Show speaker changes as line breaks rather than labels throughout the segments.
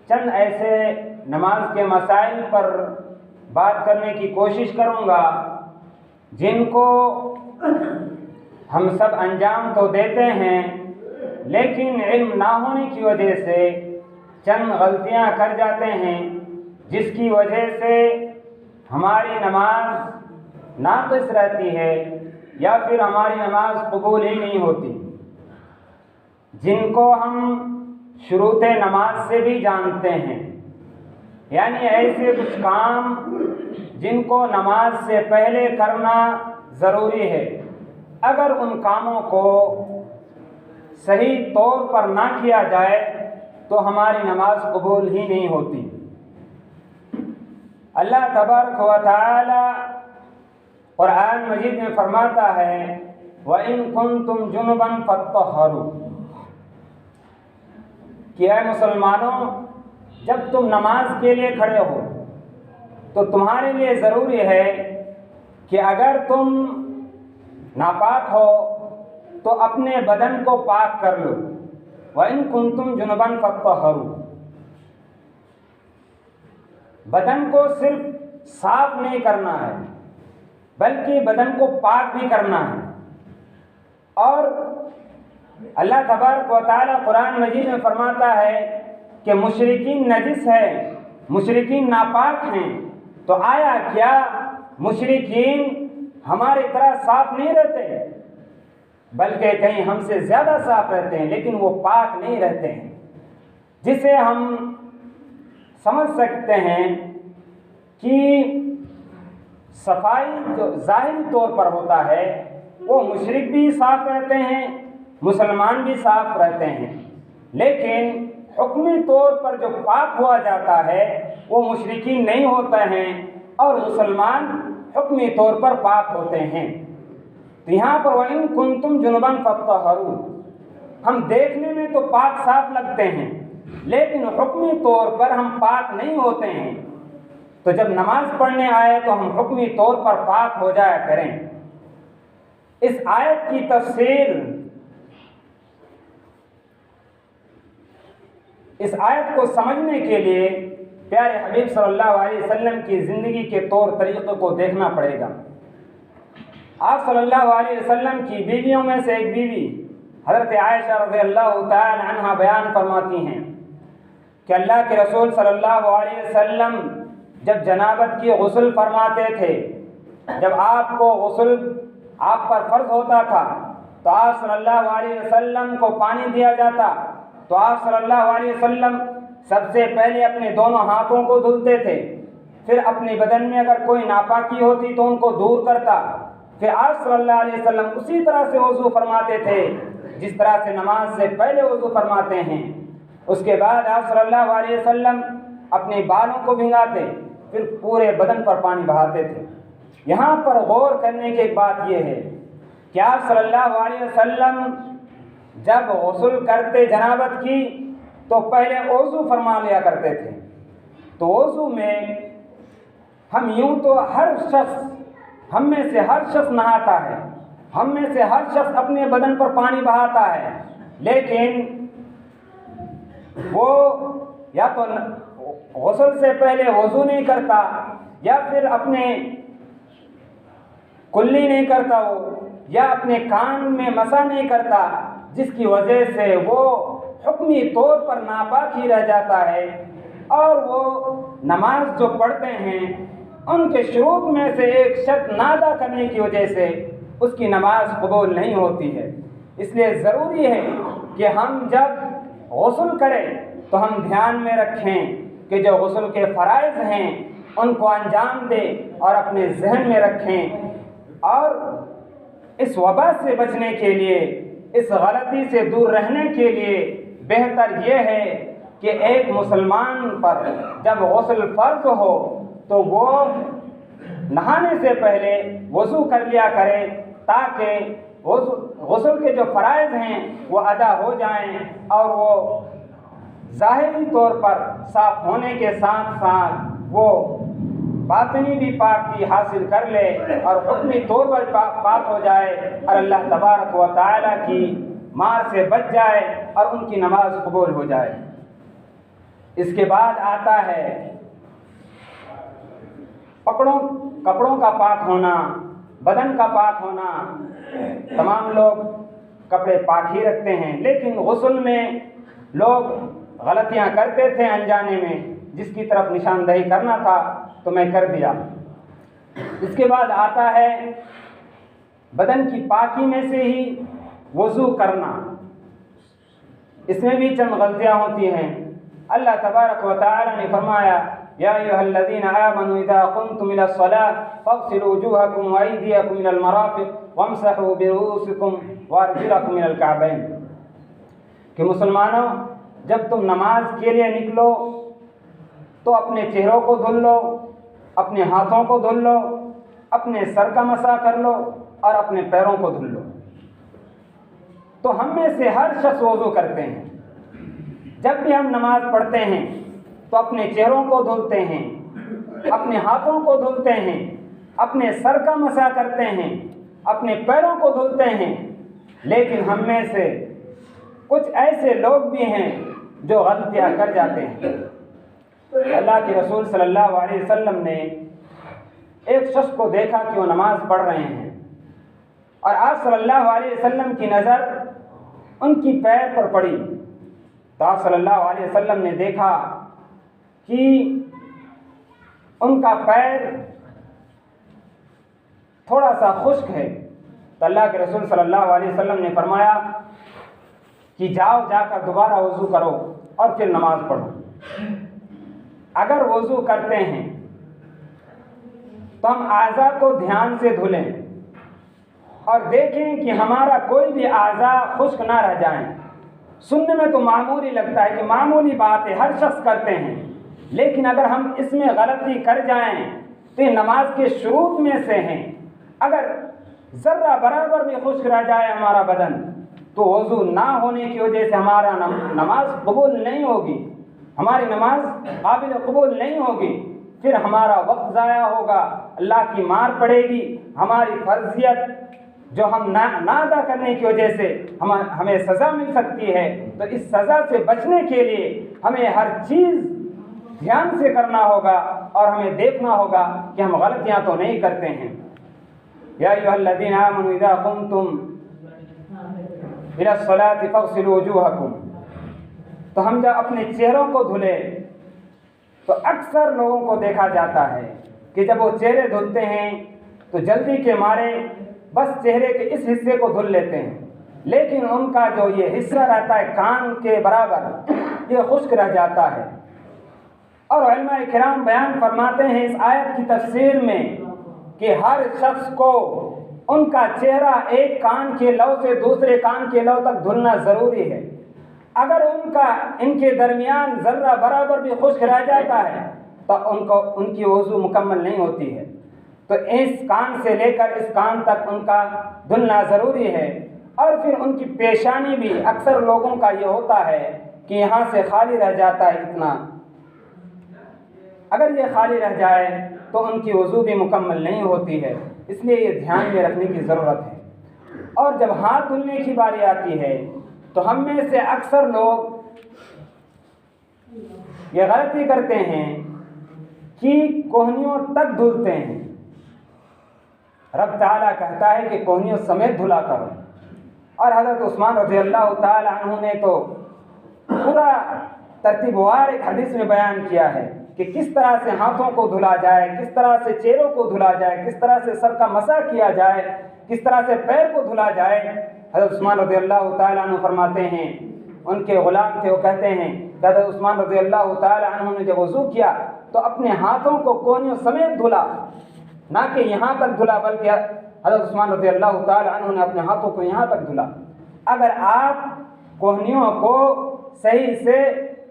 چند ایسے نماز کے مسائل پر بات کرنے کی کوشش کروں گا جن کو ہم سب انجام تو دیتے ہیں، لیکن علم نہ ہونے کی وجہ سے چند غلطیاں کر جاتے ہیں، جس کی وجہ سے ہماری نماز ناقص رہتی ہے یا پھر ہماری نماز قبول ہی نہیں ہوتی، جن کو ہم شروط نماز سے بھی جانتے ہیں، یعنی ایسے کچھ کام جن کو نماز سے پہلے کرنا ضروری ہے۔ اگر ان کاموں کو صحیح طور پر نہ کیا جائے تو ہماری نماز قبول ہی نہیں ہوتی۔ اللہ تبارک و تعالی قرآن مجید میں فرماتا ہے وَإِن كُنتُمْ جُنُبًا فَاطَّهَّرُوا، کہ اے مسلمانوں، جب تم نماز کے لیے کھڑے ہو تو تمہارے لیے ضروری ہے کہ اگر تم ناپاک ہو تو اپنے بدن کو پاک کر لو۔ وَإِن كُنتُمْ جُنُبًا فَاطَّهَّرُوا، بدن کو صرف صاف نہیں کرنا ہے بلکہ بدن کو پاک بھی کرنا ہے۔ اور اللہ تبارک و تعالیٰ قرآن مجید میں فرماتا ہے کہ مشرکین نجس ہے، مشرکین ناپاک ہیں، تو آیا کیا مشرکین ہماری طرح صاف نہیں رہتے؟ بلکہ کہیں ہم سے زیادہ صاف رہتے ہیں، لیکن وہ پاک نہیں رہتے ہیں، جسے ہم سمجھ سکتے ہیں کہ صفائی جو ظاہری طور پر ہوتا ہے وہ مشرک بھی صاف رہتے ہیں، مسلمان بھی صاف رہتے ہیں، لیکن حکمی طور پر جو پاک ہوا جاتا ہے وہ مشرکین نہیں ہوتے ہیں اور مسلمان حکمی طور پر پاک ہوتے ہیں۔ تو یہاں پر وَإِن كُنتُمْ جُنُبًا فَاطَّهَّرُوا، ہم دیکھنے میں تو پاک صاف لگتے ہیں لیکن حکمی طور پر ہم پاک نہیں ہوتے ہیں، تو جب نماز پڑھنے آئے تو ہم حکمی طور پر پاک ہو جایا کریں۔ اس آیت کی تفسیر، اس آیت کو سمجھنے کے لیے پیارے حبیب صلی اللہ علیہ وسلم کی زندگی کے طور طریقے کو دیکھنا پڑے گا۔ آپ صلی اللہ علیہ وسلم کی بیویوں میں سے ایک بیوی حضرت عائشہ رضی اللہ تعالی عنہا بیان فرماتی ہیں کہ اللہ کے رسول صلی اللہ علیہ وسلم جب جنابت کی غسل فرماتے تھے، جب آپ کو غسل آپ پر فرض ہوتا تھا تو آپ صلی اللہ علیہ وسلم کو پانی دیا جاتا تو آپ صلی اللہ علیہ وسلم سب سے پہلے اپنے دونوں ہاتھوں کو دھلتے تھے، پھر اپنے بدن میں اگر کوئی ناپاکی ہوتی تو ان کو دور کرتا، پھر آپ صلی اللہ علیہ وسلم اسی طرح سے وضو فرماتے تھے جس طرح سے نماز سے پہلے وضو فرماتے ہیں۔ اس کے بعد آپ صلی اللہ علیہ وسلم اپنے بالوں کو بھگاتے، پھر پورے بدن پر پانی بہاتے تھے۔ یہاں پر غور کرنے کی ایک بات یہ ہے کہ آپ صلی اللہ علیہ وسلم جب غسل کرتے جنابت کی تو پہلے وضو فرما لیا کرتے تھے۔ تو وضو میں ہم یوں تو ہم میں سے ہر شخص نہاتا ہے، ہم میں سے ہر شخص اپنے بدن پر پانی بہاتا ہے، لیکن وہ یا تو غسل سے پہلے وضو نہیں کرتا یا پھر اپنے کلی نہیں کرتا وہ، یا اپنے کان میں مسح نہیں کرتا، جس کی وجہ سے وہ حکمی طور پر ناپاک ہی رہ جاتا ہے، اور وہ نماز جو پڑھتے ہیں ان کے شروط میں سے ایک شرط نہ ادا کرنے کی وجہ سے اس کی نماز قبول نہیں ہوتی ہے۔ اس لیے ضروری ہے کہ ہم جب غسل کریں تو ہم دھیان میں رکھیں کہ جو غسل کے فرائض ہیں ان کو انجام دیں اور اپنے ذہن میں رکھیں، اور اس وبا سے بچنے کے لیے، اس غلطی سے دور رہنے کے لیے بہتر یہ ہے کہ ایک مسلمان پر جب غسل فرض ہو تو وہ نہانے سے پہلے وضو کر لیا کرے تاکہ غسل کے جو فرائض ہیں وہ ادا ہو جائیں اور وہ ظاہری طور پر صاف ہونے کے ساتھ ساتھ وہ باطنی بھی پاکی حاصل کر لے اور حکمی طور پر پاک ہو جائے اور اللہ تبارک و تعالیٰ کی مار سے بچ جائے اور ان کی نماز قبول ہو جائے۔ اس کے بعد آتا ہے کپڑوں کا پاک ہونا، بدن کا پاک ہونا۔ تمام لوگ کپڑے پاک ہی رکھتے ہیں، لیکن غسل میں لوگ غلطیاں کرتے تھے انجانے میں، جس کی طرف نشاندہی کرنا تھا تو میں کر دیا۔ اس کے بعد آتا ہے بدن کی پاکی میں سے ہی وضو کرنا، اس میں بھی چند غلطیاں ہوتی ہیں۔ اللہ تبارک و تعالی نے فرمایا یا ایھا الذین آمنوا اذا قمتم الى الصلاة فاغسلوا وجوہکم وایدیکم الى المرافق وامسحوا برؤوسکم وارجلکم الى الکعبین، کہ مسلمانوں جب تم نماز کے لیے نکلو تو اپنے چہروں کو دھل لو، اپنے ہاتھوں کو دھل لو، اپنے سر کا مسح کر لو اور اپنے پیروں کو دھل لو۔ تو ہم میں سے ہر شخص وضو کرتے ہیں، جب بھی ہم نماز پڑھتے ہیں تو اپنے چہروں کو دھلتے ہیں، اپنے ہاتھوں کو دھلتے ہیں، اپنے سر کا مسح کرتے ہیں، اپنے پیروں کو دھلتے ہیں۔ لیکن ہم میں سے کچھ ایسے لوگ بھی ہیں جو غلطیاں کر جاتے ہیں۔ اللہ کے رسول صلی اللہ علیہ وسلم نے ایک شخص کو دیکھا کہ وہ نماز پڑھ رہے ہیں، اور آپ صلی اللہ علیہ وسلم کی نظر ان کی پیر پر پڑی، تو آپ صلی اللہ علیہ وسلم نے دیکھا کہ ان کا پیر تھوڑا سا خشک ہے، تو اللہ کے رسول صلی اللہ علیہ وسلم نے فرمایا کہ جاؤ جا کر دوبارہ وضو کرو اور پھر نماز پڑھو۔ اگر وضو کرتے ہیں تو ہم اعضاء کو دھیان سے دھلیں اور دیکھیں کہ ہمارا کوئی بھی اعضاء خشک نہ رہ جائیں۔ سننے میں تو معمولی لگتا ہے کہ معمولی بات ہے، ہر شخص کرتے ہیں، لیکن اگر ہم اس میں غلطی کر جائیں تو یہ نماز کے شروط میں سے ہیں۔ اگر ذرہ برابر بھی خشک رہ جائے ہمارا بدن تو وضو نہ ہونے کی وجہ سے ہمارا نماز قبول نہیں ہوگی، ہماری نماز قابل قبول نہیں ہوگی، پھر ہمارا وقت ضائع ہوگا، اللہ کی مار پڑے گی، ہماری فرضیت جو ہم نہ ادا کرنے کی وجہ سے ہمیں سزا مل سکتی ہے۔ تو اس سزا سے بچنے کے لیے ہمیں ہر چیز دھیان سے کرنا ہوگا اور ہمیں دیکھنا ہوگا کہ ہم غلطیاں تو نہیں کرتے ہیں۔ یا ایھا الذین آمنوا اذا قمتم الى الصلاة فاغسلوا وجوہکم، تو ہم جب اپنے چہروں کو دھلے تو اکثر لوگوں کو دیکھا جاتا ہے کہ جب وہ چہرے دھلتے ہیں تو جلدی کے مارے بس چہرے کے اس حصے کو دھل لیتے ہیں، لیکن ان کا جو یہ حصہ رہتا ہے کان کے برابر یہ خشک رہ جاتا ہے۔ اور علماء کرام بیان فرماتے ہیں اس آیت کی تفسیر میں کہ ہر شخص کو ان کا چہرہ ایک کان کے لو سے دوسرے کان کے لو تک دھلنا ضروری ہے۔ اگر ان کے درمیان ذرہ برابر بھی خشک رہ جاتا ہے تو ان کی وضو مکمل نہیں ہوتی ہے۔ تو اس کان سے لے کر اس کان تک ان کا دھلنا ضروری ہے۔ اور پھر ان کی پیشانی بھی اکثر لوگوں کا یہ ہوتا ہے کہ یہاں سے خالی رہ جاتا ہے اتنا، اگر یہ خالی رہ جائے تو ان کی وضو بھی مکمل نہیں ہوتی ہے، اس لیے یہ دھیان میں رکھنے کی ضرورت ہے۔ اور جب ہاتھ دھلنے کی باری آتی ہے تو ہم میں سے اکثر لوگ یہ غلطی کرتے ہیں کہ کوہنیوں تک دھلتے ہیں۔ رب تعالیٰ کہتا ہے کہ کوہنیوں سمیت دھلا کرو، اور حضرت عثمان رضی اللہ تعالی عنہ نے تو پورا ترتیب وار ایک حدیث میں بیان کیا ہے کہ کس طرح سے ہاتھوں کو دھلا جائے، کس طرح سے چہروں کو دھلا جائے، کس طرح سے سر کا مسح کیا جائے، کس طرح سے پیر کو دھلا جائے۔ حضرت عثمان رضی اللہ تعالی عنہ فرماتے ہیں، ان کے غلام تھے، وہ کہتے ہیں کہ حضرت عثمان رضی اللہ تعالی عنہ نے جب وضو کیا تو اپنے ہاتھوں کو کوہنیوں سمیت دھلا، نہ کہ یہاں تک دھلا، بلکہ حضرت عثمان رضی اللہ تعالی عنہ نے اپنے ہاتھوں کو یہاں تک دھلا۔ اگر آپ کوہنیوں کو صحیح سے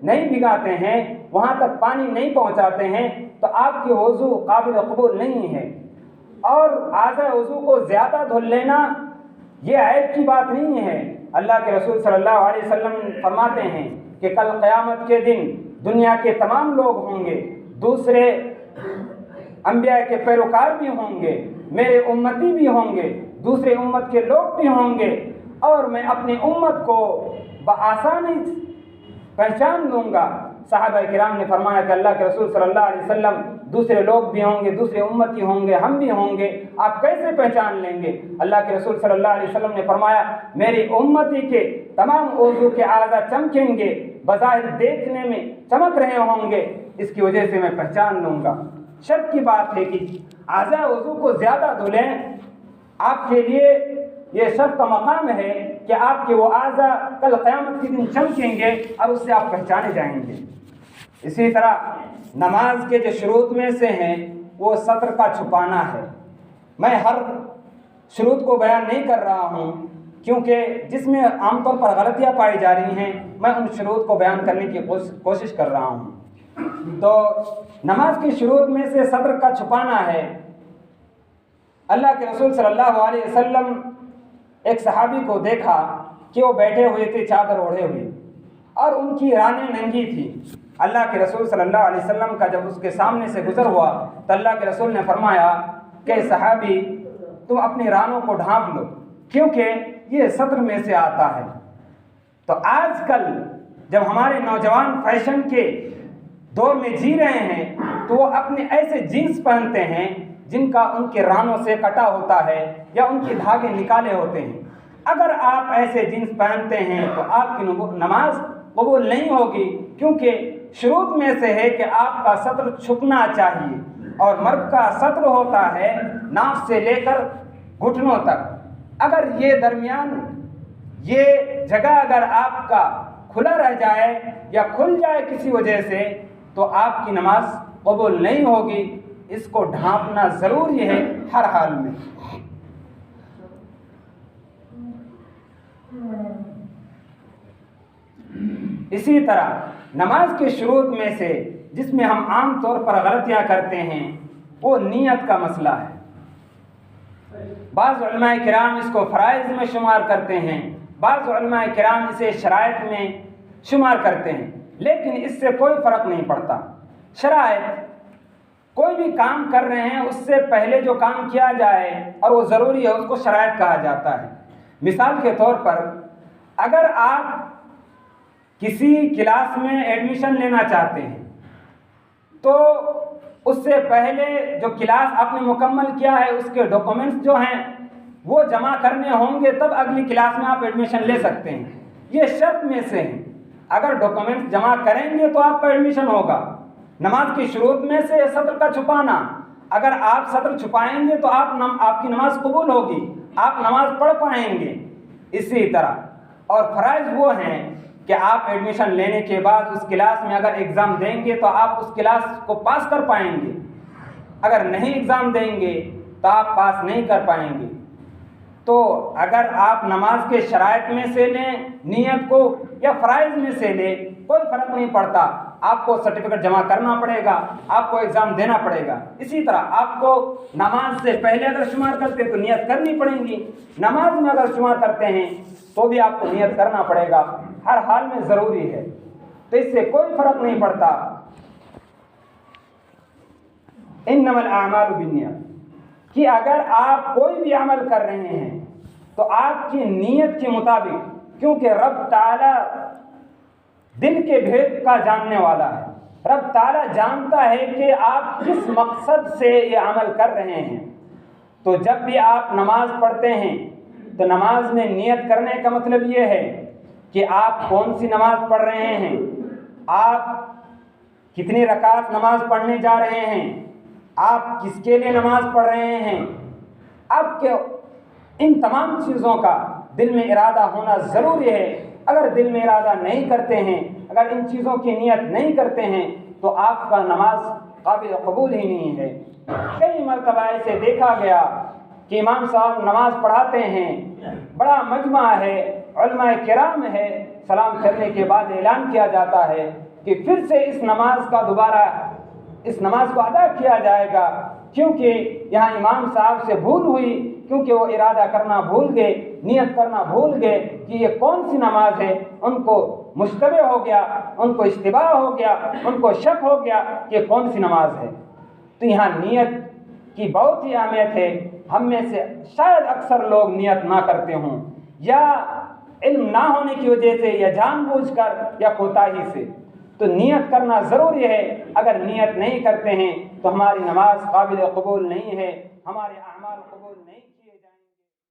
نہیں بھگاتے ہیں، وہاں تک پانی نہیں پہنچاتے ہیں تو آپ کی وضو قابل قبول نہیں ہے۔ اور اعضاء وضو کو زیادہ دھل لینا یہ عیب کی بات نہیں ہے۔ اللہ کے رسول صلی اللہ علیہ وسلم فرماتے ہیں کہ کل قیامت کے دن دنیا کے تمام لوگ ہوں گے، دوسرے انبیاء کے پیروکار بھی ہوں گے، میرے امتی بھی ہوں گے، دوسرے امت کے لوگ بھی ہوں گے، اور میں اپنی امت کو بآسانی پہچان لوں گا صحابہ کرام نے فرمایا کہ اللہ کے رسول صلی اللہ علیہ وسلم دوسرے لوگ بھی ہوں گے، دوسرے امتی ہوں گے، ہم بھی ہوں گے، آپ کیسے پہچان لیں گے؟ اللہ کے رسول صلی اللہ علیہ وسلم نے فرمایا میری امتی کے تمام عضو کے اعضاء چمکیں گے، بظاہر دیکھنے میں چمک رہے ہوں گے، اس کی وجہ سے میں پہچان لوں گا۔ شرط کی بات ہے کہ اعضاء عضو کو زیادہ دھلیں، آپ کے لیے یہ شرط کا مقام ہے کہ آپ کے وہ اعضاء کل قیامت کے دن چمکیں گے اور اس سے آپ پہچانے جائیں گے۔ اسی طرح نماز کے جو شروط میں سے ہیں وہ سطر کا چھپانا ہے۔ میں ہر شروط کو بیان نہیں کر رہا ہوں کیونکہ جس میں عام طور پر غلطیاں پائی جا رہی ہیں میں ان شروط کو بیان کرنے کی کوشش کر رہا ہوں۔ تو نماز کی شروط میں سے سطر کا چھپانا ہے۔ اللہ کے رسول صلی اللہ علیہ وسلم ایک صحابی کو دیکھا کہ وہ بیٹھے ہوئے تھے چادر اوڑھے ہوئے اور ان کی رانیں ننگی تھی۔ اللہ کے رسول صلی اللہ علیہ وسلم کا جب اس کے سامنے سے گزر ہوا تو اللہ کے رسول نے فرمایا کہ صحابی تم اپنی رانوں کو ڈھانپ لو کیونکہ یہ سطر میں سے آتا ہے۔ تو آج کل جب ہمارے نوجوان فیشن کے دور میں جی رہے ہیں تو وہ اپنے ایسے جینس پہنتے ہیں جن کا ان کے رانوں سے کٹا ہوتا ہے یا ان کے دھاگے نکالے ہوتے ہیں۔ اگر آپ ایسے جینس پہنتے ہیں تو آپ کی نماز قبول نہیں ہوگی، کیونکہ شروط میں سے ہے کہ آپ کا سطر چھپنا چاہیے، اور مرد کا سطر ہوتا ہے ناف سے لے کر گھٹنوں تک۔ اگر یہ درمیان یہ جگہ اگر آپ کا کھلا رہ جائے یا کھل جائے کسی وجہ سے تو آپ کی نماز قبول نہیں ہوگی۔ اس کو ڈھانپنا ضروری ہے ہر حال میں۔ اسی طرح نماز کے شروط میں سے جس میں ہم عام طور پر غلطیاں کرتے ہیں وہ نیت کا مسئلہ ہے۔ بعض علماء کرام اس کو فرائض میں شمار کرتے ہیں، بعض علماء کرام اسے شرائط میں شمار کرتے ہیں، لیکن اس سے کوئی فرق نہیں پڑتا۔ شرائط کوئی بھی کام کر رہے ہیں اس سے پہلے جو کام کیا جائے اور وہ ضروری ہے اس کو شرائط کہا جاتا ہے۔ مثال کے طور پر اگر آپ کسی کلاس میں ایڈمیشن لینا چاہتے ہیں تو اس سے پہلے جو کلاس آپ نے مکمل کیا ہے اس کے ڈاکومنٹس جو ہیں وہ جمع کرنے ہوں گے، تب اگلی کلاس میں آپ ایڈمیشن لے سکتے ہیں۔ یہ شرط میں سے ہیں، اگر ڈاکومنٹس جمع کریں گے تو آپ کا ایڈمیشن ہوگا۔ نماز کی شروط میں سے سطر کا چھپانا، اگر آپ سطر چھپائیں گے تو آپ کی نماز قبول ہوگی، آپ نماز پڑھ پائیں گے۔ اسی طرح اور فرائض وہ ہیں کہ آپ ایڈمیشن لینے کے بعد اس کلاس میں اگر ایگزام دیں گے تو آپ اس کلاس کو پاس کر پائیں گے، اگر نہیں ایگزام دیں گے تو آپ پاس نہیں کر پائیں گے۔ تو اگر آپ نماز کے شرائط میں سے لیں نیت کو یا فرائض میں سے لیں کوئی فرق نہیں پڑتا، آپ کو سرٹیفکیٹ جمع کرنا پڑے گا، آپ کو ایگزام دینا پڑے گا۔ اسی طرح آپ کو نماز سے پہلے اگر شمار کرتے ہیں تو نیت کرنی پڑیں گی، نماز میں اگر شمار کرتے ہیں تو بھی آپ کو نیت کرنا پڑے گا، ہر حال میں ضروری ہے۔ تو اس سے کوئی فرق نہیں پڑتا۔ انما الاعمال بالنیات کہ اگر آپ کوئی بھی عمل کر رہے ہیں تو آپ کی نیت کے مطابق، کیونکہ رب تعالی دل کے بھید کا جاننے والا ہے، رب تعالی جانتا ہے کہ آپ کس مقصد سے یہ عمل کر رہے ہیں۔ تو جب بھی آپ نماز پڑھتے ہیں تو نماز میں نیت کرنے کا مطلب یہ ہے کہ آپ کون سی نماز پڑھ رہے ہیں، آپ کتنی رکعت نماز پڑھنے جا رہے ہیں، آپ کس کے لیے نماز پڑھ رہے ہیں، آپ کے ان تمام چیزوں کا دل میں ارادہ ہونا ضروری ہے۔ اگر دل میں ارادہ نہیں کرتے ہیں، اگر ان چیزوں کی نیت نہیں کرتے ہیں تو آپ کا نماز قابل قبول ہی نہیں ہے۔ کئی مرتبہ ایسے دیکھا گیا کہ امام صاحب نماز پڑھاتے ہیں، بڑا مجمع ہے، علماء کرام ہے، سلام کرنے کے بعد اعلان کیا جاتا ہے کہ پھر سے اس نماز کو ادا کیا جائے گا، کیونکہ یہاں امام صاحب سے بھول ہوئی، کیونکہ وہ ارادہ کرنا بھول گئے، نیت کرنا بھول گئے کہ یہ کون سی نماز ہے۔ ان کو مشتبہ ہو گیا، ان کو اشتباہ ہو گیا، ان کو شک ہو گیا کہ کون سی نماز ہے۔ تو یہاں نیت کی بہت ہی اہمیت ہے۔ ہم میں سے شاید اکثر لوگ نیت نہ کرتے ہوں، یا علم نہ ہونے کی وجہ سے، یا جان بوجھ کر، یا کوتاہی سے۔ تو نیت کرنا ضروری ہے. اگر نیت نہیں کرتے ہیں تو ہماری نماز قابل قبول نہیں ہے، ہمارے اعمال قبول نہیں کیے